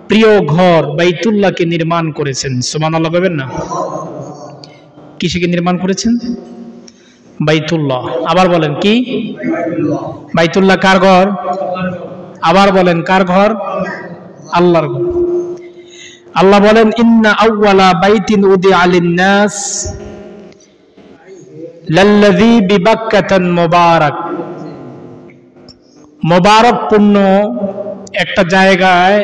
প্রিয় ঘর বাইতুল্লাহকে নির্মাণ করেছেন। সুবহানাল্লাহ বলবেন না? কিসেকে নির্মাণ করেছেন? বাইতুল্লাহ। আবার বলেন কি? বাইতুল্লাহ কার ঘর? আবার বলেন কার ঘর? আল্লাহর ঘর। আল্লাহ বলেন ইন্না আউওয়ালা বাইতিন উদিআ লিন-নাস লাল্লাযী বিবাক্কাতান মুবারাক। মুবারকপূর্ণ একটা জায়গায়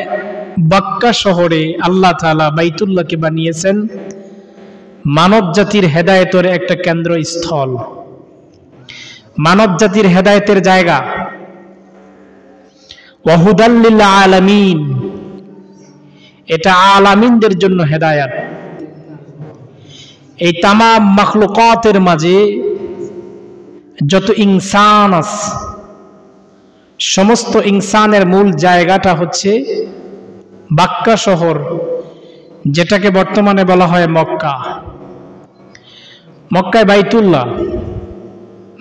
বাক্কা শহরে আল্লাহ তাআলা বাইতুল্লাহকে বানিয়েছেন মানব জাতির হেদায়েতের একটা কেন্দ্রস্থল, মানব জাতির হেদায়েতের জায়গা। ওয়া হুদাল লিল আলামিন, এটা আলামিনদের জন্য হেদায়েত। এই তামাম মাখলুকাতের মাঝে যত ইনসান আছে, সমস্ত ইনসানের মূল জায়গাটা হচ্ছে বাক্কা শহর, যেটাকে বর্তমানে বলা হয় মক্কা। মক্কায় বাইতুল্লাহ,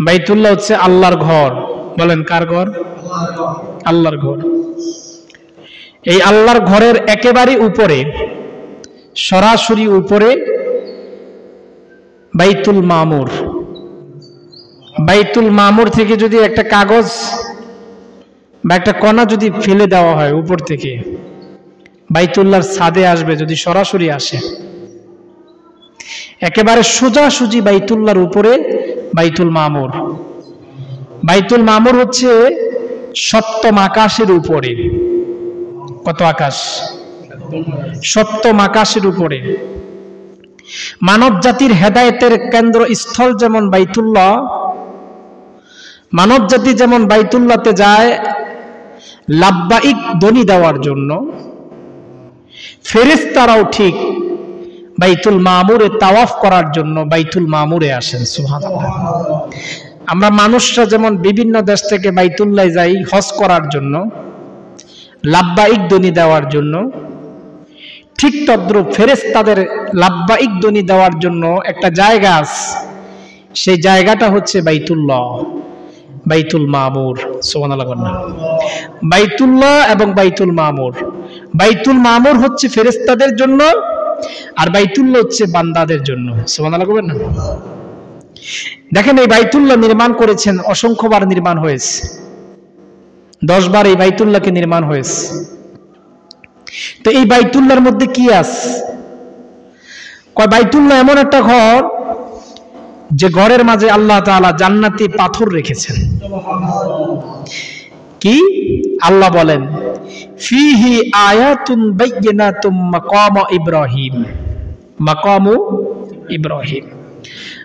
বাইতুল্লাহ হচ্ছে আল্লাহর ঘর। বলেন কার ঘর? আল্লাহর ঘর। এই আল্লাহর ঘরের একেবারে উপরে, সরাসরি উপরে বাইতুল মামুর। বাইতুল মামুর থেকে যদি একটা কাগজ বা একটা কণা যদি ফেলে দেওয়া হয় উপর থেকে, বাইতুল্লাহর ছাদে আসবে, যদি সরাসরি আসে, একেবারে সোজাসুজি বাইতুল্লাহর উপরে বাইতুল মামুর। বাইতুল মামুর হচ্ছে সপ্তম আকাশের উপরে। কত আকাশ? সপ্তম আকাশের উপরে। মানব জাতির হেদায়েতের কেন্দ্রস্থল যেমন বাইতুল্লাহ, মানব জাতি যেমন বাইতুল্লাহতে যায় লাব্বাইক ধ্বনি দেওয়ার জন্য, ফেরেশতারাও ঠিক বাইতুল মামুরে তাওয়াফ করার জন্য বাইতুল মামুরে আসেন। সুবহানাল্লাহ। আমরা মানুষরা যেমন বিভিন্ন দেশ থেকে বাইতুল্লাহ যাই হজ করার জন্য, লাব্বাইক ধ্বনি দেওয়ার জন্য, ঠিক তদ্রূপ ফেরেশতাদের লাব্বাইক ধ্বনি দেওয়ার জন্য একটা জায়গা আছে। সেই জায়গাটা হচ্ছে বাইতুল্লাহ, বাইতুল মামুর। সুবহানাল্লাহ। বাইতুল্লাহ এবং বাইতুল মামুর। বাইতুল মামুর হচ্ছে ফেরেশতাদের জন্য, আর বাইতুল্লাহ হচ্ছে বান্দাদের জন্য। সুবহানাল্লাহ বলবেন না? দেখেন, এই বাইতুল্লাহ নির্মাণ করেছেন, অসংখ্যবার নির্মাণ হয়েছে, 10 বার এই বাইতুল্লাহকে নির্মাণ হয়েছে। তো এই বাইতুল্লাহর মধ্যে কি আছে? কয় বাইতুল্লাহ এমন একটা ঘর যে ঘরের মাঝে আল্লাহ তাআলা জান্নাতি পাথর রেখেছেন। কি? আল্লাহ বলেন ফিহি আয়াতুন বাইয়িনাতুম মাকাম ইব্রাহিম। মাকাম ইব্রাহিম,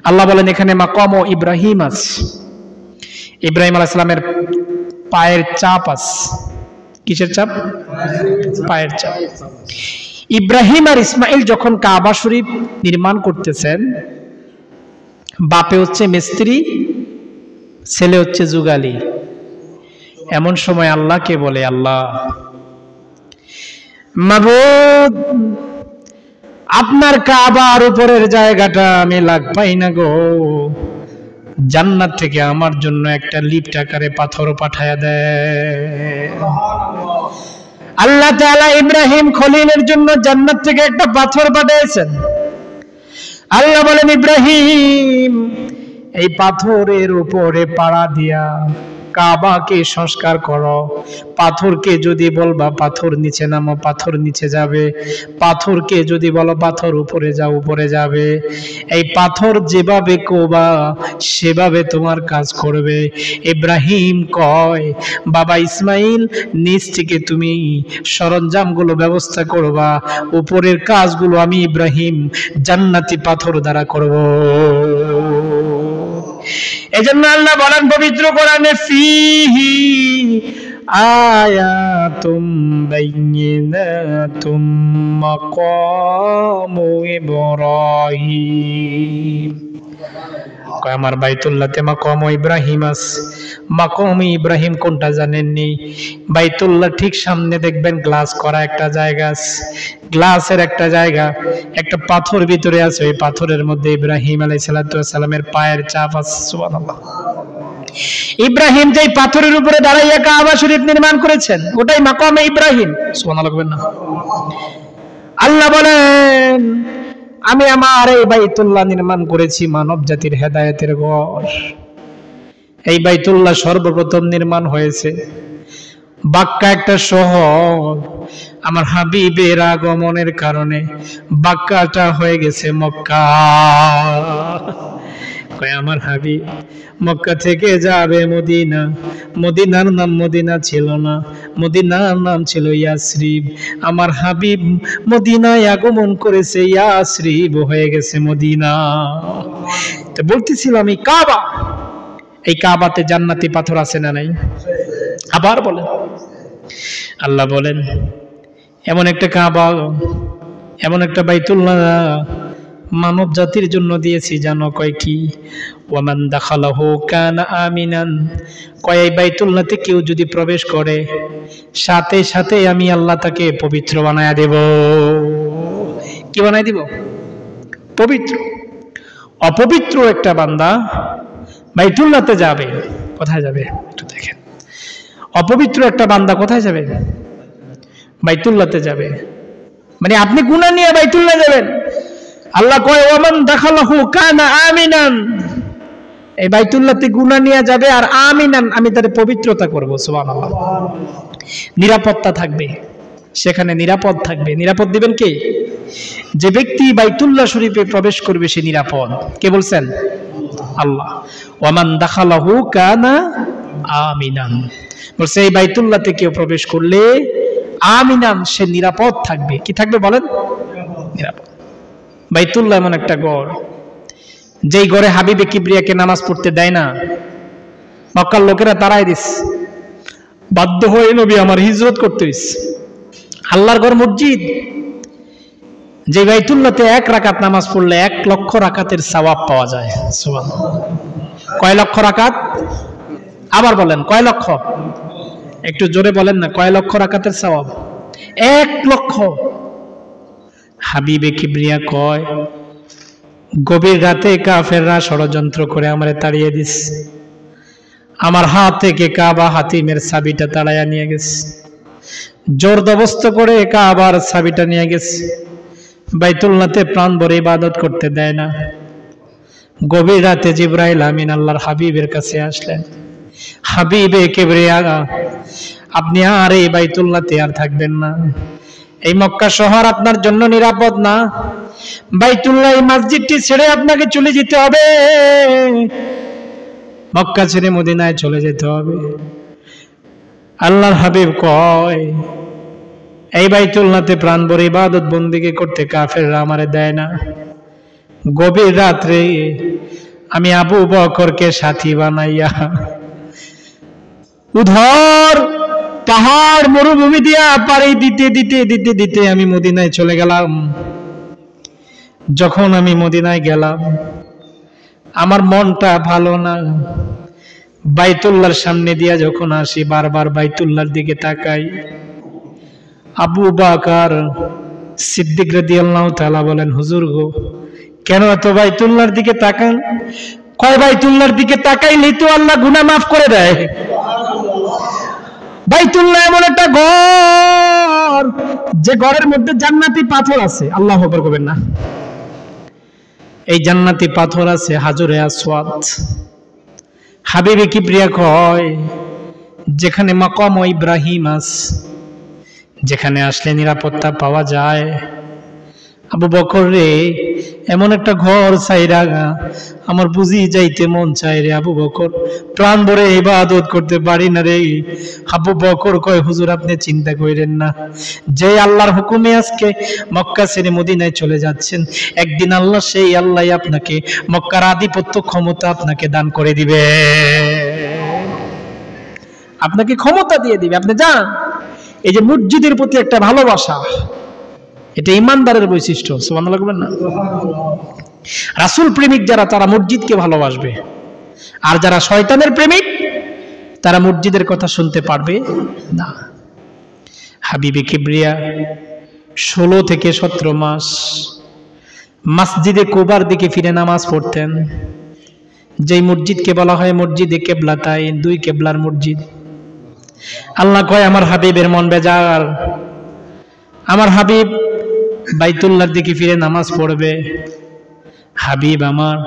আল্লাহ বলেন এখানে মাকাম ইব্রাহিম আছে। ইব্রাহিম আলাইহিস সালামের পায়ের চাপ আছে। কিসের চাপ? পায়ের চাপ। ইব্রাহিম আর ইসমাইল যখন কাবা শরীফ নির্মাণ করতেছেন, বাপে হচ্ছে মিস্ত্রি, ছেলে হচ্ছে যুগালি। এমন সময় আল্লাহকে বলে, আল্লাহ মাবুদ, আপনার কাবার উপরের জায়গাটা আমি লাগ পাই না গো, জান্নাত থেকে আমার জন্য একটা লিফট আকারে পাথর পাঠায়া দেয়। আল্লাহ তাআলা ইব্রাহিম খলিলের জন্য জান্নাত থেকে একটা পাথর পাঠিয়েছেন। আল্লাহ বলেন ইব্রাহিম, এই পাথরের উপরে পাড়া দিয়া কাবাকে সংস্কার করো। পাথরকে যদি বলবা পাথর নিচে নামো, পাথর নিচে যাবে। পাথরকে যদি বলো পাথর উপরে যাও, উপরে যাবে। এই পাথর যেভাবে কোবা সেভাবে তোমার কাজ করবে। ইব্রাহিম কয়, বাবা ইসমাইল, নিচ থেকে তুমি সরঞ্জামগুলো ব্যবস্থা করবা, উপরের কাজগুলো আমি ইব্রাহিম জান্নাতি পাথর দ্বারা করব। এজন্য আল্লাহ বলেন পবিত্র কোরআনে, ফিহি আয়াতুম বাইয়িনাতুম মাকামু ইব্রাহিম। কয় আমার বাইতুল্লাহতে মাকাম ইব্রাহিম আছে। মাকাম ইব্রাহিম কোনটা জানেননি? বাইতুল্লাহ ঠিক সামনে দেখবেন গ্লাস করা একটা জায়গা আছে, গ্লাসের একটা জায়গা, একটা পাথর ভিতরে আছে। ওই পাথরের মধ্যে ইব্রাহিম আলাইহিস সালামের পায়ের চাপ আছে। সুবহানাল্লাহ। ইব্রাহিম যেই পাথরের উপরে দাঁড়াইয়া কাবা শরীফ নির্মাণ করেছেন ওটাই মাকামে ইব্রাহিম। সুবহানাল্লাহ বলবেন না? আল্লাহ বলেন আমি আমার এই বাইতুল্লাহ নির্মাণ করেছি মানব জাতির হেদায়েতের ঘর। এই বাইতুল্লাহ সর্বপ্রথম নির্মাণ হয়েছে বাক্কা একটা শহর, আমার হাবিবের আগমনের কারণে বাক্কাটা হয়ে গেছে মক্কা। কয় আমার হাবিব মক্কা থেকে যাবে মদিনা, মদিনার নাম মদিনা ছিল না, মদিনার নাম ছিল ইয়াসরিব। আমার হাবিব মদিনায় আগমন করেছে, ইয়াসরিব হয়ে গেছে মদিনা। তো বলতেছিলাম এই কাবা, এই কাবাতে জান্নাতি পাথর আছে না নাই? আবার বলেন, আল্লাহ বলেন এমন একটা কাবা, এমন একটা বাইতুল্লাহ মানব জাতির জন্য দিয়েছি জানো কয় কি? ওয়ামান দাখালাহু কানা আমিনান। কয় এই বাইতুল্লাহতে কেউ যদি প্রবেশ করে সাথে সাথে আমি আল্লাহ তাকে পবিত্র বানায়া দেব। কি বানায় দিব? পবিত্র। অপবিত্র একটা বান্দা বাইতুল্লাহতে যাবে, কোথায় যাবে একটু দেখেন। অপবিত্র একটা বান্দা কোথায় যাবে? বাইতুল্লাহতে যাবে। মানে আপনি গুনাহ নিয়ে বাইতুল্লাহ যাবেন। আল্লাহ কয় ওয়ামান দাখালাহু কানা আমিনান। এই বাইতুল্লাহতে গুনাহ নিয়ে যাবে আর আমিনান, আমি তার পবিত্রতা করব। সুবহানাল্লাহ। নিরাপত্তা থাকবে সেখানে, নিরাপদ থাকবে। নিরাপদ দিবেন কে? যে ব্যক্তি বাইতুল্লাহ শরীফে প্রবেশ করবে সে নিরাপদ। কে বলছেন? আল্লাহ। ওয়ামান দাখালাহু কানা আমিনান বলছে এই বাইতুল্লাহতে কেউ প্রবেশ করলে আমিনান, সে নিরাপদ থাকবে। কি থাকবে বলেন? নিরাপদ। বাইতুল্লাহ এমন একটা ঘর, যেই ঘরে হাবিবে কিবরিয়াকে নামাজ পড়তে দেয় না, মক্কার লোকেরা তারাই দিস, বাধ্য হয়ে নবী আমার হিজরত করতে হইছে। আল্লাহর ঘর মসজিদ, যে বাইতুল্লাহতে 1 রাকাত নামাজ পড়লে 1 লক্ষ রাকাতের সওয়াব পাওয়া যায়। সুবহানাল্লাহ। কয় লক্ষ রাকাত? আবার বলেন কয় লক্ষ? একটু জোরে বলেন না, কয় লক্ষ রাকাতের সওয়াব? 1 লক্ষ। হাবিবে কিবরিয়া কয় গভীর রাতে কাফেররা ষড়যন্ত্র করে আমারে তাড়িয়ে দিস, আমার হাত থেকে কাবা হাতিমের চাবিটা তাড়াইয়া নিয়ে গেছে, জোরদবস্ত করে কাবার চাবিটা নিয়ে গেছে, বাইতুল্লাহতে প্রাণ ভরে ইবাদত করতে দেয় না। গভীর রাতে জিবরাইল আমিন আল্লাহর হাবিবের কাছে আসলেন, হাবিবে কিবরিয়া আপনি আর এই বাইতুল্লাহতে আর থাকবেন না, এই মক্কা শহর আপনার জন্য নিরাপদ না, বাইতুল্লাহ এই মসজিদটি ছেড়ে আপনাকে চলে যেতে হবে, মক্কা ছেড়ে মদিনায় চলে যেতে হবে। আল্লাহর হাবিব কয় এই বাইতুল্লাহতে প্রাণ ভরে ইবাদত বন্দেগী করতে কাফেররা আমারে দেয় না। গভীর রাত্রে আমি আবু বকরকে সাথী বানাইয়া উধর পাহাড় মরুভূমি দিয়া পাড়ি দিতে দিতে দিতে দিতে আমি মদিনায় চলে গেলাম। যখন আমি মদিনায় গেলাম আমার মনটা ভালো না, বাইতুল্লাহর সামনে দিয়া যখন আসি বারবার বাইতুল্লাহর দিকে তাকাই। আবু বকর সিদ্দিক রাদিয়াল্লাহু তাআলা বলেন হুজুর গো কেন এত বাইতুল্লাহর দিকে তাকান? কয় বাইতুল্লাহর দিকে তাকাইলেই তো আল্লাহ গুনাহ মাফ করে দেয়। বাইতুল্লাহ এমন একটা ঘর যে ঘরের মধ্যে জান্নাতি পাথর আছে। আল্লাহু আকবার কইবেন না? এই জান্নাতি পাথর আছে হাজরে আসওয়াদ। হাবিবে কিবরিয়া কয় যেখানে মাকাম ইব্রাহিম আছে, যেখানে আসলে নিরাপত্তা পাওয়া যায়। আবু বকর রে এমন একটা ঘর চাইরা আমার বুঝি যাইতে মন চায় রে আবু বকর, প্রাণ ভরে ইবাদত করতে পারি না রে। আবু বকর কয় হুজুর আপনি চিন্তা করেন না, যে আল্লাহর হুকুমে আজকে মক্কা ছেড়ে মদিনায় চলে যাচ্ছেন, একদিন আল্লাহ সেই আল্লাহ আপনাকে মক্কার আধিপত্য ক্ষমতা আপনাকে দান করে দিবে, আপনাকে ক্ষমতা দিয়ে দিবে, আপনি যান। এই যে মসজিদের প্রতি একটা ভালোবাসা, এটা ইমানদারের বৈশিষ্ট্য। সুবহানাল্লাহ বলবেন না? রাসূল প্রেমিক যারা তারা মসজিদকে ভালোবাসবে, আর যারা শয়তানের প্রেমিক তারা মসজিদের কথা শুনতে পারবে না। হাবিবে কিবরিয়া 16 থেকে 17 মাস মসজিদে কুবার দিকে ফিরে নামাজ পড়তেন। যেই মসজিদকে বলা হয় মসজিদে কিবলাতাইন, দুই কিবলার মসজিদ। আল্লাহ কয় আমার হাবিবের মন বেজার, আমার হাবিব বাইতুল্লাহর দিকে ফিরে নামাজ পড়বে। হাবিব আমার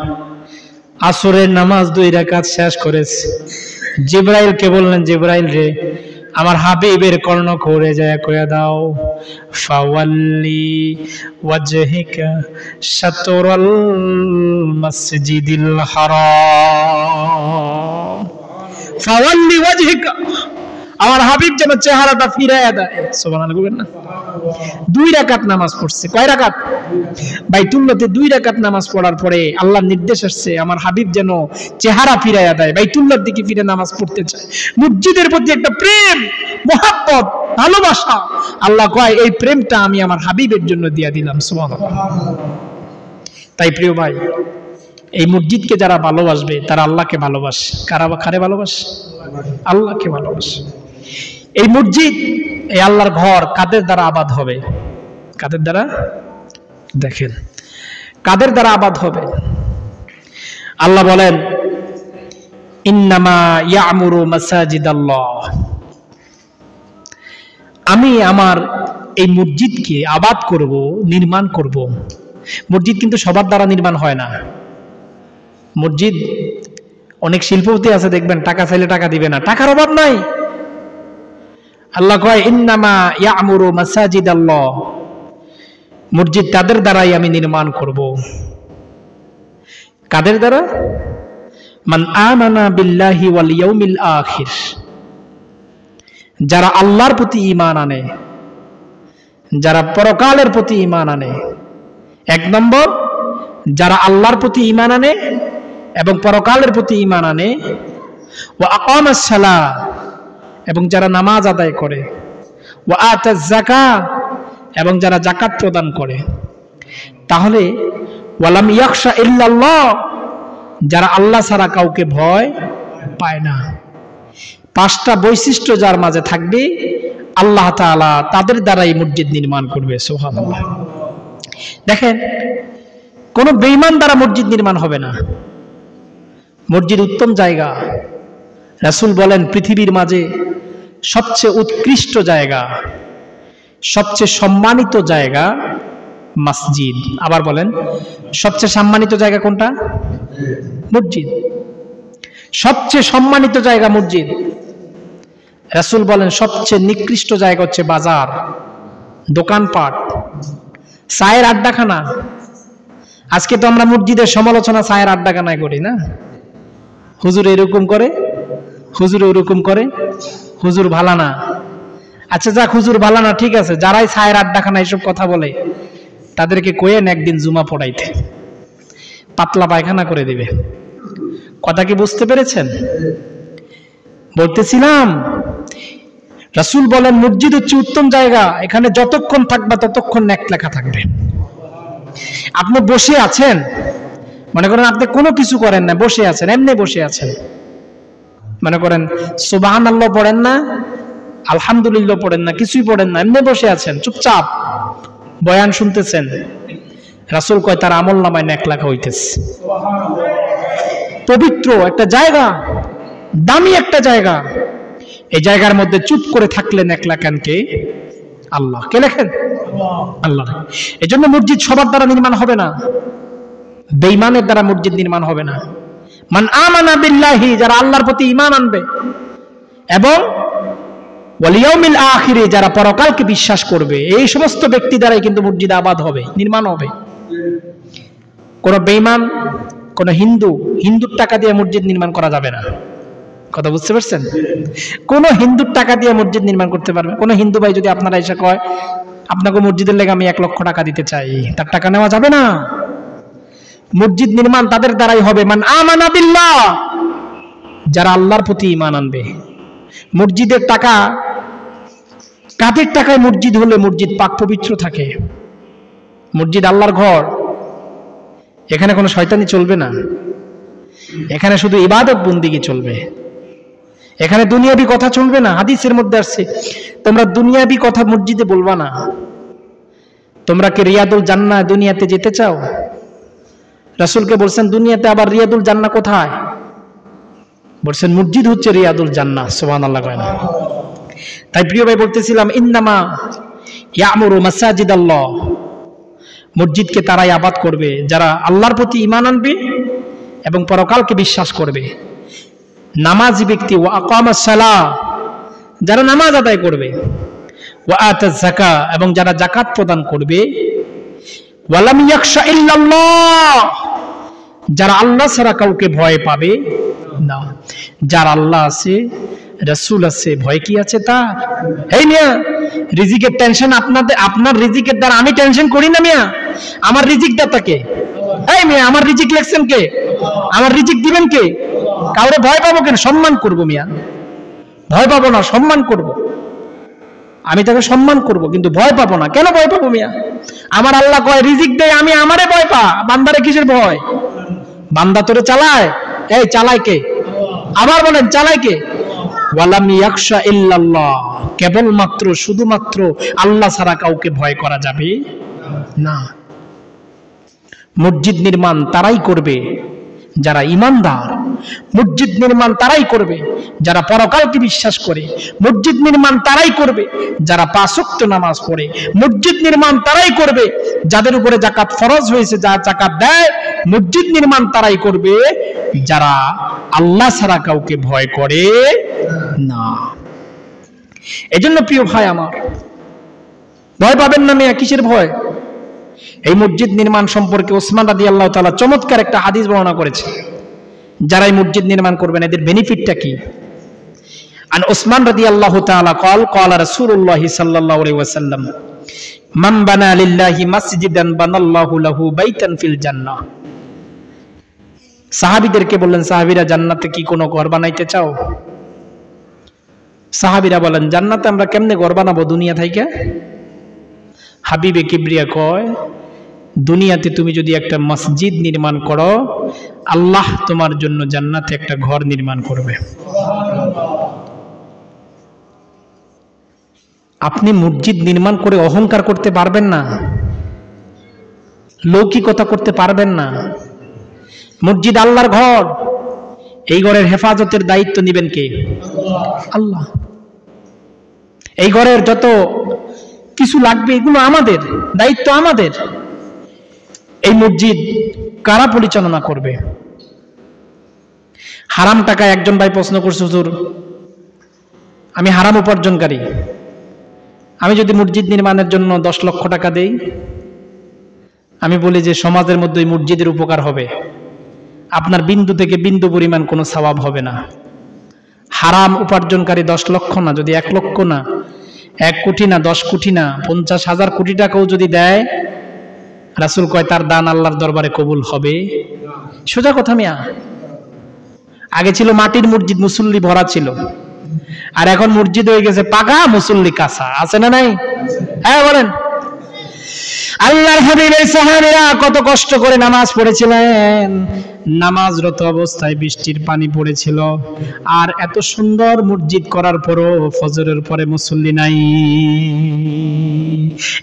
আসরের নামাজ 2 রাকাত শেষ করেছে। জিবরাইলকে বললেন, জিবরাইল রে, আমার হাবিবের কর্ণ করে যায় কইয়া দাও, ফাওয়াল্লি ওয়াজহিকা শাতরাল মাসজিদিল হারাম, ফাওয়াল্লি ওয়াজহিকা, আমার হাবিব যেন চেহারাটা ফিরাইয়া দেয়। সুবহানাল্লাহ বলবেন না? 2 রাকাত নামাজ পড়ছে। কয় রাকাত? বাইতুল্লাহতে 2 রাকাত নামাজ পড়ার পরে আল্লাহর নির্দেশ আসছে আমার হাবিব যেন চেহারা ফিরাইয়া দেয়, বাইতুল্লাহর দিকে ফিরে নামাজ পড়তে চায়। মসজিদের প্রতি একটা প্রেম, মহব্বত, ভালোবাসা। আল্লাহ কয় এই প্রেমটা আমি আমার হাবিবের জন্য দিয়া দিলাম। সুবহানাল্লাহ। তাই প্রিয় ভাই, এই মসজিদকে যারা ভালোবাসবে তারা আল্লাহকে ভালোবাসে। কারে ভালোবাসে? আল্লাহকে ভালোবাসে। এই মসজিদ, এই আল্লাহর ঘর কাদের দ্বারা আবাদ হবে? কাদের দ্বারা? দেখেন কাদের দ্বারা আবাদ হবে। আল্লাহ বলেন, ইন্নামা ইয়ামুরু মাসাজিদাল্লাহ, আমি আমার এই মসজিদকে আবাদ করব, নির্মাণ করব। মসজিদ কিন্তু সবার দ্বারা নির্মাণ হয় না। মসজিদ অনেক শিল্পপতি আছে দেখবেন, টাকা চাইলে টাকা দিবে না, টাকার অভাব নাই। আল্লাহ কয় ইন্নামা ইয়ামুরু মাসাজিদাল্লাহ, মসজিদ তাদের দ্বারাই আমি নির্মাণ করব। কাদের দ্বারা? মান আমানা বিল্লাহি ওয়াল ইয়াউমিল আখির, যারা আল্লাহর প্রতি ঈমান আনে, যারা পরকালের প্রতি ঈমান আনে। 1 নম্বর, যারা আল্লাহর প্রতি ঈমান আনে এবং পরকালের প্রতি ঈমান আনে। ওয়া আকামাস সালাহ, এবং যারা নামাজ আদায় করে। ওয়া আতাজ যাকাত, এবং যারা যাকাত প্রদান করে। তাহলে ওয়ালাম ইয়াখশা ইল্লাল্লাহ, যারা আল্লাহ ছাড়া কাউকে ভয় পায় না। 5টা বৈশিষ্ট্য যার মাঝে থাকবে, আল্লাহ তাআলা তাদের দ্বারাই মসজিদ নির্মাণ করবে। সুবহানাল্লাহ। দেখেন, কোন বেঈমান দ্বারা মসজিদ নির্মাণ হবে না। মসজিদ উত্তম জায়গা। রাসূল বলেন পৃথিবীর মাঝে সবচেয়ে উৎকৃষ্ট জায়গা, সবচেয়ে সম্মানিত জায়গা মসজিদ। আবার বলেন, সবচেয়ে সম্মানিত জায়গা কোনটা? মসজিদ। সবচেয়ে সম্মানিত জায়গা মসজিদ। রাসূল বলেন সবচেয়ে নিকৃষ্ট জায়গা হচ্ছে বাজার, দোকানপাট, চায়ের আড্ডাখানা। আজকে তো আমরা মসজিদের সমালোচনা চায়ের আড্ডাখানায় করি না? হুজুর এরকম করে, হুজুর ওরকম করে, হুজুর ভালো না। আচ্ছা যাক, হুজুর ভালো না, ঠিক আছে। যারাই চায়ের আড্ডাখানা এসব কথা বলে তাদেরকে কয়েন একদিন জুমা পড়াইতে, পাতলা পায়খানা করে দিবে। কথা কি বুঝতে পেরেছেন? বলতেছিলাম, রাসূল বলেন মসজিদ হচ্ছে উত্তম জায়গা, এখানে যতক্ষণ থাকবা ততক্ষণ নেক লেখা থাকবে। আপনি বসে আছেন, মনে করেন আপনি কোনো কিছু করেন না, বসে আছেন, এমনি বসে আছেন, মনে করেন সুবহানাল্লাহ পড়েন না, আলহামদুলিল্লাহ পড়েন না, কিছুই পড়েন না, এমনি বসে আছেন চুপচাপ, বয়ান শুনতেছেন। রাসূল কয় তার আমল নামায় নেক লেখা হইতেছে। পবিত্র একটা জায়গা, দামি একটা জায়গা, এই জায়গার মধ্যে চুপ করে থাকলে নেক লেখেন কে? আল্লাহ। কে লেখেন? আল্লাহ। এই জন্য মসজিদ সবার দ্বারা নির্মাণ হবে না, বেঈমানের দ্বারা মসজিদ নির্মাণ হবে না। মান আমানা বিল্লাহি, যারা আল্লাহর প্রতি ঈমান আনবে, এবং ওয়াল ইয়াউমিল আখির, যারা পরকালকে বিশ্বাস করবে, এই সমস্ত ব্যক্তি দ্বারাই কিন্তু মসজিদ আবাদ হবে, নির্মাণ হবে। কোন বেঈমান, কোন হিন্দুর টাকা দিয়ে মসজিদ নির্মাণ করা যাবে না। কথা বুঝতে পারছেন? কোন হিন্দুর টাকা দিয়ে মসজিদ নির্মাণ করতে পারবে? কোন হিন্দু ভাই যদি আপনারা এসে কয় আপনাকে মসজিদের লেগে আমি 1 লক্ষ টাকা দিতে চাই, তার টাকা নেওয়া যাবে না। মসজিদ নির্মাণ তাদের দ্বারাই হবে মান আমানা বিল্লাহ, যারা আল্লাহর প্রতি ঈমান আনবে। মসজিদের টাকা, কাদের টাকায় মসজিদ হলে মসজিদ পাক পবিত্র থাকে? মসজিদ আল্লাহর ঘর, এখানে কোনো শয়তানি চলবে না, এখানে শুধু ইবাদত বন্দিগি চলবে, এখানে দুনিয়াবি কথা চলবে না। হাদিসের মধ্যে আসছে তোমরা দুনিয়াবি কথা মসজিদে বলবা না। তোমরা কি রিয়াদুল জান্নাহ দুনিয়াতে যেতে চাও? রাসূলকে বলছেন দুনিয়াতে আবার রিয়াদুল জান্নাহ কোথায়? বলছেন মসজিদ হচ্ছে রিয়াদুল জান্নাহ। সুবহানাল্লাহ। তাই প্রিয় ভাই বলতেছিলাম, ইন্নামা ইয়ামুরু মাসাজিদাল্লাহ, মসজিদকে তারাই আবাদ করবে যারা আল্লাহর প্রতি ঈমান আনবে এবং পরকালকে বিশ্বাস করবে। নামাজি ব্যক্তি, ওয়া আকামাস সালাহ, যারা নামাজ আদায় করবে, ওয়া আতাজ যাকাত, এবং যারা যাকাত প্রদান করবে, ওয়া লাম ইয়াখশা ইল্লাল্লাহ, যারা আল্লাহ ছাড়া কাউকে ভয় পাবে না। যার আল্লাহ আছে, রাসূল আছে, ভয় কি আছে তার? এই মিয়া, রিজিকের টেনশন আপনার রিজিকের দ্বারা আমি টেনশন করি না মিয়া। আমার রিজিক দাতা কে? এই মিয়া, আমার রিজিক লেখছেন কে? আমার রিজিক দিবেন কে? কাউরে ভয় পাবো কেন? সম্মান করব মিয়া, ভয় পাবো না, সম্মান করব। আমি তাকে সম্মান করব, কিন্তু ভয় পাবো না। কেন ভয় পাবো মিয়া? আমার আল্লাহ কয় রিজিক দেয়, আমি আমারে ভয় পা। বান্দারে কিসের ভয়? বান্দা তোরে চালায়? এই চালায় কে? আবার বলেন চালায় কে? ওয়ালাম ইয়াখশা ইল্লাল্লাহ, কেবলমাত্র শুধুমাত্র আল্লাহ ছাড়া কাউকে ভয় করা যাবে না। মসজিদ নির্মাণ তারাই করবে যারা ঈমানদার। মসজিদ নির্মাণ তারাই করবে যারা পরকালকে বিশ্বাস করে। মসজিদ নির্মাণ তারাই করবে যারা 5 ওয়াক্ত নামাজ পড়ে। মসজিদ নির্মাণ তারাই করবে যাদের উপরে যাকাত ফরজ হয়েছে, যারা যাকাত দেয়। মসজিদ নির্মাণ তারাই করবে যারা আল্লাহ ছাড়া কাউকে ভয় করে না। এজন্য প্রিয় ভাই আমার, ভয় পাবেন না মিয়া, কিসের ভয়? এই মসজিদ নির্মাণ সম্পর্কে ওসমান রাদিয়াল্লাহু তাআলা চমৎকার একটা হাদিস বর্ণনা করেছে। যারা এই মসজিদ নির্মাণ করবেন এদের বেনিফিটটা কি? আন ওসমান রাদিয়াল্লাহু তাআলা قال قال رسول الله صلى الله عليه وسلم من بنى لله مسجدا بنى الله له بيتا في الجنة। সাহাবীদেরকে বললেন, সাহাবীরা জান্নাতে কি কোনো ঘর বানাইতে চাও? সাহাবীরা বলেন, জান্নাতে আমরা কেমনে ঘর বানাবো দুনিয়া থেকে? হাবিবে কিবরিয়া কয়, দুনিয়াতে তুমি যদি একটা মসজিদ নির্মাণ করো, আল্লাহ তোমার জন্য জান্নাতে একটা ঘর নির্মাণ করবে। আপনি মসজিদ নির্মাণ করে অহংকার করতে পারবেন না, লৌকিকতা করতে পারবেন না। মসজিদ আল্লাহর ঘর, এই ঘরের হেফাজতের দায়িত্ব নেবেন কে? আল্লাহ। এই ঘরের যত কিছু লাগবে এগুলো আমাদের দায়িত্ব, আমাদের। এই মসজিদ কারা পরিচালনা করবে? হারাম টাকা একজন ভাই প্রশ্ন করছে, হুজুর আমি হারাম উপার্জনকারী, আমি যদি মসজিদ নির্মাণের জন্য 10 লক্ষ টাকা দেই, আমি বলি যে সমাজের মধ্যে ওই মসজিদের উপকার হবে, আপনার বিন্দু থেকে বিন্দু পরিমাণ কোনো সওয়াব হবে না। হারাম উপার্জনকারী 10 লক্ষ না, যদি 1 লক্ষ না, 1 কোটি না, 10 কোটি না, 50,000 কোটি টাকাও যদি দেয়, রাসূল কয় তার দান আল্লাহর দরবারে কবুল হবে। সোজা কথা মিয়া। আগে ছিল মাটির মসজিদ, মুসল্লি ভরা ছিল, আর এখন মসজিদ হয়ে গেছে পাকা, মুসল্লি কাঁচা। আছে না নাই? হ্যাঁ বলেন। আল্লাহর হাবিবের সাহাবীরা কত কষ্ট করে নামাজ পড়েছিলেন। নামাজরত অবস্থায় বৃষ্টির পানি পড়েছিল, আর এত সুন্দর মসজিদ করার পরও ফজরের পরে মুসল্লি নাই।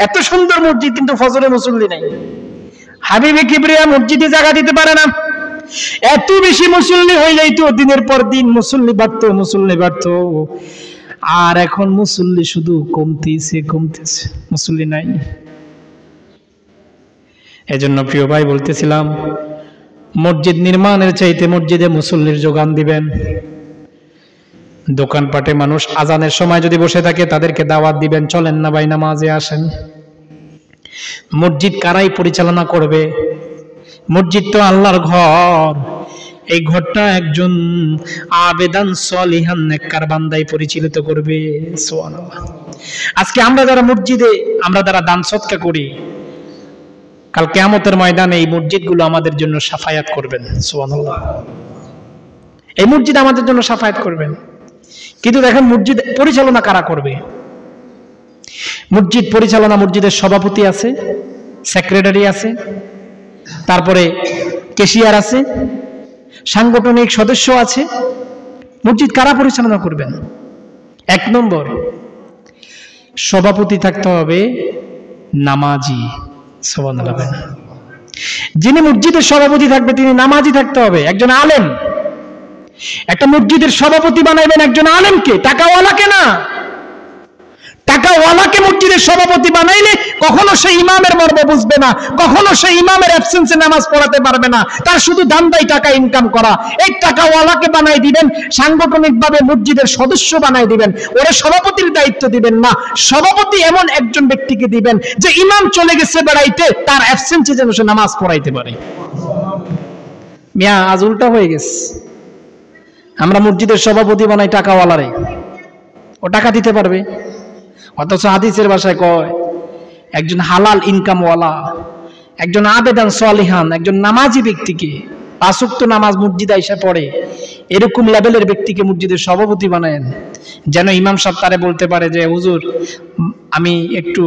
এত সুন্দর মসজিদ কিন্তু ফজরে মুসল্লি নাই। হাবিবে কিবরিয়া মসজিদে জায়গা দিতে পারে না। এত বেশি মুসল্লি হয়ে যাইতো, দিনের পর দিন মুসল্লি বাড়তো, মুসল্লি বাড়তো। আর এখন মুসল্লি শুধু কমতেছে, মুসল্লি নাই। এজন্য প্রিয় ভাই বলতেছিলাম, মসজিদ নির্মাণের চাইতে মসজিদে মুসল্লির যোগান দিবেন। দোকানপাটে মানুষ আজানের সময় যদি বসে থাকে, তাদেরকে দাওয়াত দিবেন, চলেন না ভাই নামাজে আসেন। মসজিদ কারাই পরিচালনা করবে? মসজিদ তো আল্লাহর ঘর। এই ঘরটা একজন আবেদান সলিহান নেককার বান্দাই পরিচালিত করবে। সুবহানাল্লাহ। আজকে আমরা যারা মসজিদে, আমরা যারা দান সদকা করি, কাল কিয়ামতের ময়দানে এই মসজিদগুলো আমাদের জন্য শাফায়াত করবেন। সুবহানাল্লাহ। এই মসজিদ আমাদের জন্য শাফায়াত করবেন। কিন্তু দেখেন মসজিদ পরিচালনা কারা করবে? মসজিদ পরিচালনা, মসজিদের সভাপতি আছে, সেক্রেটারি আছে, তারপরে ক্যাশিয়ার আছে, সাংগঠনিক সদস্য আছে। মসজিদ কারা পরিচালনা করবেন? 1 নম্বর, সভাপতি থাকতে হবে নামাজি। সুবহানাল্লাহ। যিনি মসজিদের সভাপতি থাকবে তিনি নামাজি থাকতে হবে, একজন আলেম। একটা মসজিদের সভাপতি বানাইবেন একজন আলেমকে, টাকাওয়ালাকে না। টাকাওয়ালাকে মসজিদের সভাপতি বানাইলে কখনো সে ইমামের মর্ম বুঝবে না, কখনো সে ইমামের অ্যাবসেন্সে নামাজ পড়াতে পারবে না। তার শুধু ধান্দাই টাকা ইনকাম করা। এই টাকাওয়ালাকে বানাই দিবেন, সাংগঠনিকভাবে মসজিদের সদস্য বানাই দিবেন, ওরা সভাপতির দায়িত্ব দিবেন না। সভাপতি এমন একজন ব্যক্তিকে দিবেন যে ইমাম চলে গেছে বেড়াইতে, তার অ্যাবসেন্সে যেন সে নামাজ পড়াইতে পারে। মিয়া আজ উল্টা হয়ে গেছে, আমরা মসজিদের সভাপতি বানাই টাকাওয়ালারে, ও টাকা দিতে পারবে। অথচ হাদিসের ভাষায় কয় একজন হালাল ইনকামওয়ালা, একজন আবেদান সলিহান, একজন নামাজি ব্যক্তিকে, 5 ওয়াক্ত নামাজ মসজিদে এসে পড়ে, এরকম লেভেলের ব্যক্তিকে মসজিদের সভাপতি বানায়েন, যেন ইমাম সাহেব তারে বলতে পারে যে হুজুর আমি একটু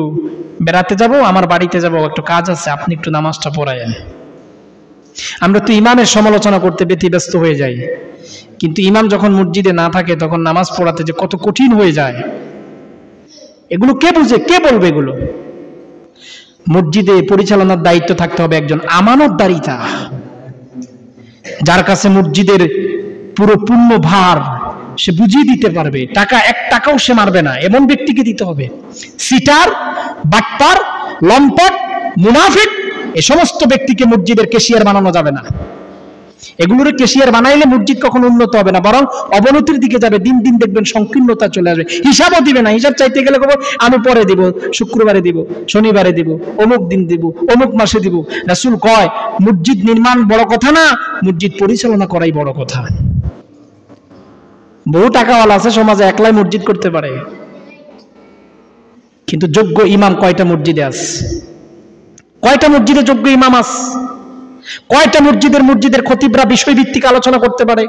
বেড়াতে যাব, আমার বাড়িতে যাব, একটু কাজ আছে, আপনি একটু নামাজটা পড়ায়েন। আমরা তো ইমামের সমালোচনা করতে ব্যতিব্যস্ত হয়ে যাই, কিন্তু ইমাম যখন মসজিদে না থাকে তখন নামাজ পড়াতে যে কত কঠিন হয়ে যায়, এগুলো কে বুঝে, কে বলবে এগুলো? মসজিদে পরিচালনার দায়িত্ব থাকতে হবে একজন আমানতদারিতা, যার কাছে মসজিদের পুরো পূর্ণ ভার সে বুঝিয়ে দিতে পারবে, টাকা 1 টাকাও সে মারবে না, এমন ব্যক্তিকে দিতে হবে। সিটার, বাটপার, লম্পট, মুনাফিক, এই সমস্ত ব্যক্তিকে মসজিদের ক্যাশিয়ার বানানো যাবে না। এগুলোর ক্যাশিয়ার বানাইলে মসজিদ কখনো উন্নত হবে না, বরং অবনতির দিকে যাবে। দিন দিন দেখবেন সংকীর্ণতা চলে আসবে, হিসাবও দিবে না। হিসাব চাইতে গেলে আমি পরে দিব, শুক্রবারে দিব, শনিবারে দিব, অমুক দিন দিব, অমুক মাসে দিব। রাসূল কয় মসজিদ নির্মাণ বড় কথা না, মসজিদ পরিচালনা করাই বড় কথা। বহু টাকাওয়ালা আছে সমাজে, একলাই মসজিদ করতে পারে, কিন্তু যোগ্য ইমাম কয়টা মসজিদে আছে? কয়টা মসজিদে যোগ্য ইমাম আছে? কয়টা মসজিদের খতিবরা বিষয়ভিত্তিক আলোচনা করতে পারে?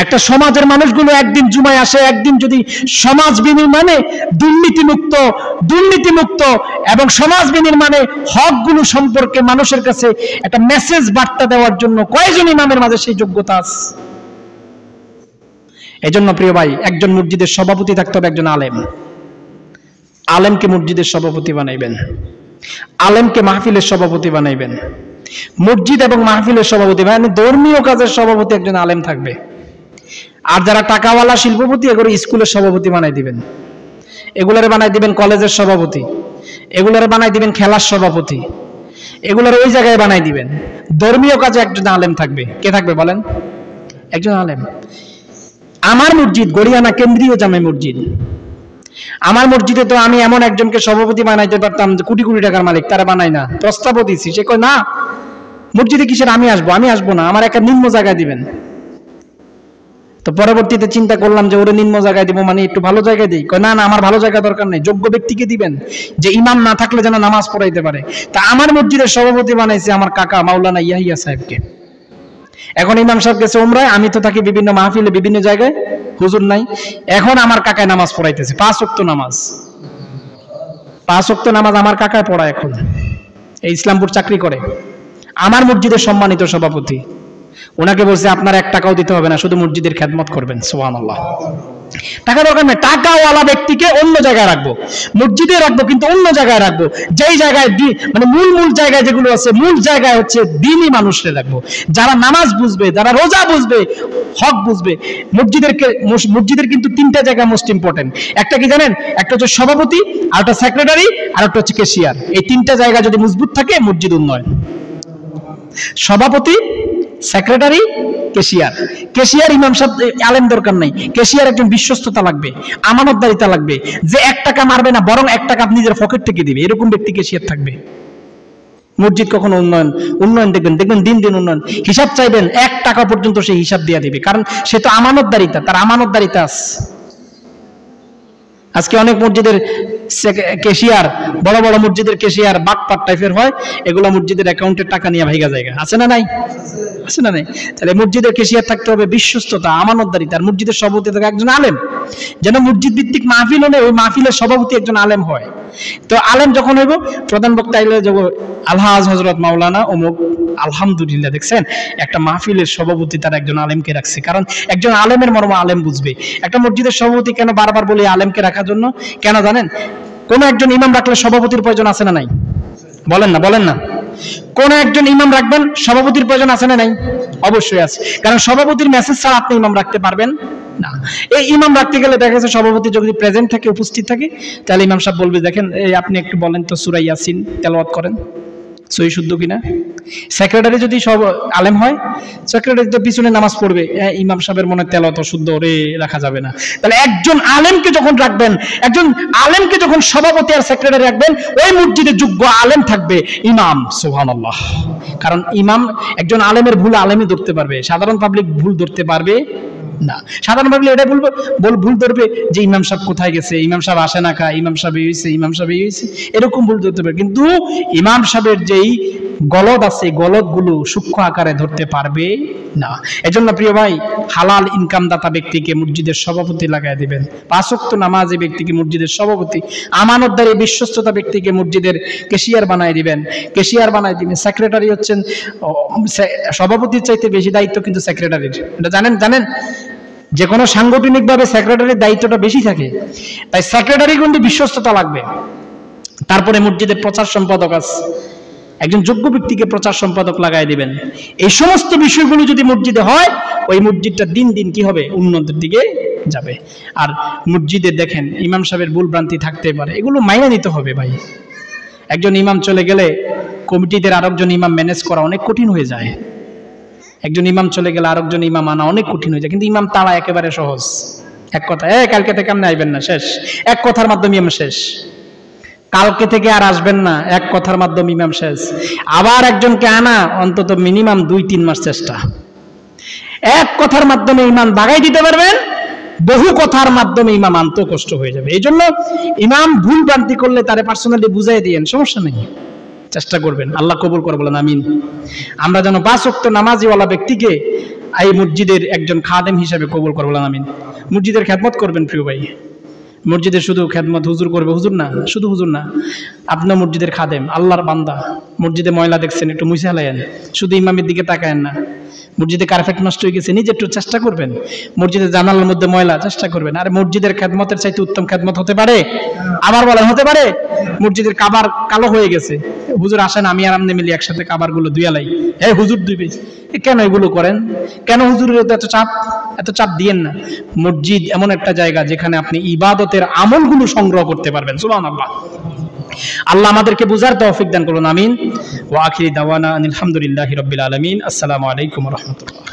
একটা সমাজের মানুষগুলো একদিন জুমায় আসে, একদিন যদি সমাজ বিনির্মাণে দুর্নীতিমুক্ত এবং সমাজ বিনির্মাণে হকগুলো সম্পর্কে মানুষের কাছে একটা মেসেজ বার্তা দেওয়ার জন্য কয়জন ইমামের মাঝে সেই যোগ্যতা আছে? এজন্য প্রিয় ভাই, একজন মসজিদের সভাপতি থাকতে হবে একজন আলেম। আলেমকে মসজিদের সভাপতি বানাইবেন, আলেমকে মাহফিলের সভাপতি বানাইবেন। মসজিদ এবং মাহফিলের সভাপতি মানে ধর্মীয় কাজের সভাপতি একজন আলেম থাকবে। আর যারা টাকাওয়ালা শিল্পপতি, এগুলো স্কুলের সভাপতি বানাই দিবেন, এগুলারে বানাই দিবেন কলেজের সভাপতি, এগুলারে বানাই দিবেন খেলার সভাপতি, এগুলার ওই জায়গায় বানাই দিবেন। ধর্মীয় কাজে একজন আলেম থাকবে। কে থাকবে বলেন? একজন আলেম। আমার মসজিদ গড়িয়ানা কেন্দ্রীয় জামে মসজিদ, আমার মসজিদে তো আমি এমন একজনকে সভাপতি বানাইতে পারতাম যে কোটি কোটি টাকার মালিক, তারা বানাই না। প্রস্তাবও দিচ্ছি, সে কয় না মসজিদে কিসের আমি আসবো না, আমার একটা নিম্ন জায়গায় দিবেন। তো পরবর্তীতে চিন্তা করলাম যে ওরে নিম্ন জায়গায় দিব, মানে একটু ভালো জায়গায় দিই। কয় না আমার ভালো জায়গা দরকার নেই, যোগ্য ব্যক্তিকে দিবেন, যে ইমাম না থাকলে যেন নামাজ পড়াইতে পারে। তা আমার মসজিদের সভাপতি বানাইছে আমার কাকা মাওলানা ইয়াহিয়া সাহেবকে। এখন ইমাম সাহেব গেছে উমরায়, আমি তো থাকি বিভিন্ন মাহফিলে বিভিন্ন জায়গায়, হুজুর নাই। এখন আমার কাকায় নামাজ পড়াইতেছে, 5 ওয়াক্ত নামাজ। 5 ওয়াক্ত নামাজ আমার কাকায় পড়ায়, এখন এই ইসলামপুর চাকরি করে। আমার মসজিদের সম্মানিত সভাপতি, ওনাকে বলছে আপনার 1 টাকাও দিতে হবে না, শুধু মসজিদের খেদমত করবেন। সুবহানাল্লাহ। টাকা দরকার নেই, টাকাওয়ালা ব্যক্তিকে অন্য জায়গায় রাখবো, মসজিদে রাখবো, কিন্তু অন্য জায়গায় রাখবো। যেই জায়গায় মানে মূল জায়গায় যেগুলো আছে, মূল জায়গায় হচ্ছে দ্বীনি মানুষরে রাখবো, যারা নামাজ বুঝবে, যারা রোজা বুঝবে, হক বুঝবে। মসজিদের কিন্তু 3টা জায়গা মোস্ট ইম্পর্টেন্ট। একটা কি জানেন? একটা হচ্ছে সভাপতি, আর একটা সেক্রেটারি, আর একটা হচ্ছে ক্যাশিয়ার। এই 3টা জায়গা যদি মজবুত থাকে, মসজিদ উন্নয়ন। সভাপতি, সেক্রেটারি, ক্যাশিয়ার। ক্যাশিয়ার ইমাম সাহেব আলেম দরকার নাই, ক্যাশিয়ার একজন বিশ্বস্ততা লাগবে, আমানতদারিতা লাগবে, যে 1 টাকা মারবে না, বরং 1 টাকা নিজের পকেট থেকে দিবে, এরকম ব্যক্তি ক্যাশিয়ার থাকবে। মসজিদ কখনো উন্নয়ন দেখবেন দিন দিন উন্নয়ন। হিসাব চাইবেন 1 টাকা পর্যন্ত সে হিসাব দিয়ে দিবে, কারণ সে তো আমানতদারিতা, তার আমানতদারিতা আছে। আজকে অনেক মসজিদের ক্যাশিয়ার, বড় বড় মসজিদের ক্যাশিয়ার বাটপাট টাইপের হয়, এগুলা মসজিদের অ্যাকাউন্টের টাকা নিয়ে ভাইগা জায়গা আছে না নাই? আছে না নাই? তাহলে মসজিদের ক্যাশিয়ার থাকতে হবে বিশ্বস্ততা, আমানতদারিতা। আর মসজিদের সভাপতি থাকে একজন আলেম, যেন মসজিদ ভিত্তিক মাহফিল হলে ওই মাহফিলের সভাপতি একজন আলেম হয়। তো আলেম যখন হইব, প্রধান বক্তা আইলে যাব আলহাজ হযরত মাওলানা অমুক, আলহামদুলিল্লাহ, দেখছেন একটা মাহফিলের সভাপতি তার একজন আলেমকে রাখছে, কারণ একজন আলেমের মর্ম আলেম বুঝবে। একটা মসজিদের সভাপতি কেন বারবার বলি আলেমকে রাখার জন্য, কেন জানেন? কোন একজন ইমাম রাখলে সভাপতির প্রয়োজন আছে না নাই? বলেন না। কোন একজন ইমাম রাখবেন, সভাপতির প্রয়োজন আছে না নাই? অবশ্যই আছে, কারণ সভাপতির মেসেজ ছাড়া আপনি ইমাম রাখতে পারবেন না। এই ইমাম রাখতে গেলে দেখা যাচ্ছে সভাপতি যদি প্রেজেন্ট থাকে, উপস্থিত থাকে, তাহলে ইমাম সাহেব বলবে, দেখেন এই আপনি একটু বলেন তো সূরা ইয়াসিন তেলাওয়াত করেন, সহি শুদ্ধ কিনা। সেক্রেটারি যদি সব আলেম হয়, সেক্রেটারি তো পিছনে নামাজ পড়বে, ইমাম সাহেবের মনে তেলাওয়াত শুদ্ধ রে রাখা যাবে না। তাহলে একজন আলেমকে যখন রাখবেন, একজন আলেমকে যখন সভাপতি আর সেক্রেটারি রাখবেন, ওই মসজিদে যোগ্য আলেম থাকবে ইমাম। সুবহানাল্লাহ। কারণ ইমাম একজন আলেমের ভুল আলেমই ধরতে পারবে, সাধারণ পাবলিক ভুল ধরতে পারবে না। সাধারণ পাবলিক এটা ভুল ধরবে যে ইমাম সাহেব কোথায় গেছে, ইমাম সাহেব আসে না খা, ইমাম সাহেব এই হয়েছে, ইমাম সাহেব এই হয়েছে, এরকম ভুল ধরতে পারবে। কিন্তু ইমাম সাহেবের যেই গলদ আছে, গলদগুলো সূক্ষ্ম আকারে ধরতে পারবে না। এজন্য প্রিয় ভাই, হালাল ইনকামদাতা ব্যক্তিকে মসজিদের সভাপতি লাগাই দিবেন, 5 ওয়াক্ত নামাজি ব্যক্তিকে মসজিদের সভাপতি, আমানতদারি বিশ্বস্ততা ব্যক্তিকে মসজিদের ক্যাশিয়ার বানাই দিবেন, ক্যাশিয়ার বানাই দিবেন। সেক্রেটারি হচ্ছেন সভাপতির চাইতে বেশি দায়িত্ব কিন্তু সেক্রেটারির, এটা জানেন যে কোনো সাংগঠনিকভাবে সেক্রেটারির দায়িত্বটা বেশি থাকে, তাই সেক্রেটারি কিন্তু বিশ্বস্ততা লাগবে। তারপরে মসজিদের প্রচার সম্পাদক আছে, একজন যোগ্য ব্যক্তিকে প্রচার সম্পাদক লাগাই দিবেন। এই সমস্ত বিষয়গুলো যদি মসজিদে হয়, ওই মসজিদটা দিন দিন কি হবে, উন্নতির দিকে যাবে। আর মসজিদে দেখেন ইমাম সাহেবের ভুল ভ্রান্তি থাকতে পারে, এগুলো মাইনে নিতে হবে ভাই। একজন ইমাম চলে গেলে কমিটিদের আরেকজন ইমাম ম্যানেজ করা অনেক কঠিন হয়ে যায়। একজন ইমাম চলে গেলে আরেকজন ইমাম আনা অনেক কঠিন হয়ে যায়, কিন্তু ইমাম তারা একেবারে সহজ। এক কথা, কালকে থেকে আপনি আসবেন না, শেষ। এক কথার মাধ্যমে ইমাম শেষ, কালকে থেকে আর আসবেন না, এক কথার মাধ্যমে ইমাম শেষ। আবার একজনকে আনা অন্তত মিনিমাম 2-3 মাস চেষ্টা। এক কথার মাধ্যমে ইমাম বাগাই দিতে পারবেন, বহু কথার মাধ্যমে ইমাম আনতেও কষ্ট হয়ে যাবে। এই জন্য ইমাম ভুল ভ্রান্তি করলে তারে পার্সোনালি বুঝাই দিয়েন, সমস্যা নেই, চেষ্টা করবেন, আল্লাহ কবুল করে, বলেন আমিন। আমরা যেন 5 ওয়াক্ত নামাজিওয়ালা ব্যক্তিকে এই মসজিদের একজন খাদেম হিসেবে কবুল করে, বলেন আমিন। মসজিদের খেদমত করবেন প্রিয় ভাই, মসজিদে শুধু খেদমত হুজুর করবে, হুজুর না, শুধু হুজুর না, আপনি মসজিদের খাদেম, আল্লাহর বান্দা। মসজিদে ময়লা দেখছেন, একটু মুছে ফেলায়েন, শুধু ইমামের দিকে তাকায়েন না। মসজিদে কার্পেট নষ্ট হয়ে গেছে, নিজে একটু চেষ্টা করবেন। মসজিদের জানালার মধ্যে ময়লা, চেষ্টা করবেন। আর মসজিদের খেদমতের চাইতে উত্তম খেদমত হতে পারে? আবার বলেন, হতে পারে? মসজিদের কাবার কালো হয়ে গেছে, হুজুর আসেন আমি আর আপনি মিলে একসাথে কাবার গুলো ধুয়ালাই, হুজুর ধুইবে, কেন এগুলো করেন? কেন হুজুরের এত চাপ দিয়েন না। মসজিদ এমন একটা জায়গা যেখানে আপনি ইবাদতের আমলগুলো সংগ্রহ করতে পারবেন। সুবহানাল্লাহ। আল্লাহ আমাদেরকে বুঝার তৌফিক দান করুন, আমিন। ওয়া আখিরি দাওয়ানা আলহামদুলিল্লাহি রাব্বিল আলামিন। আসসালামু আলাইকুম ওয়া রাহমাতুল্লাহ।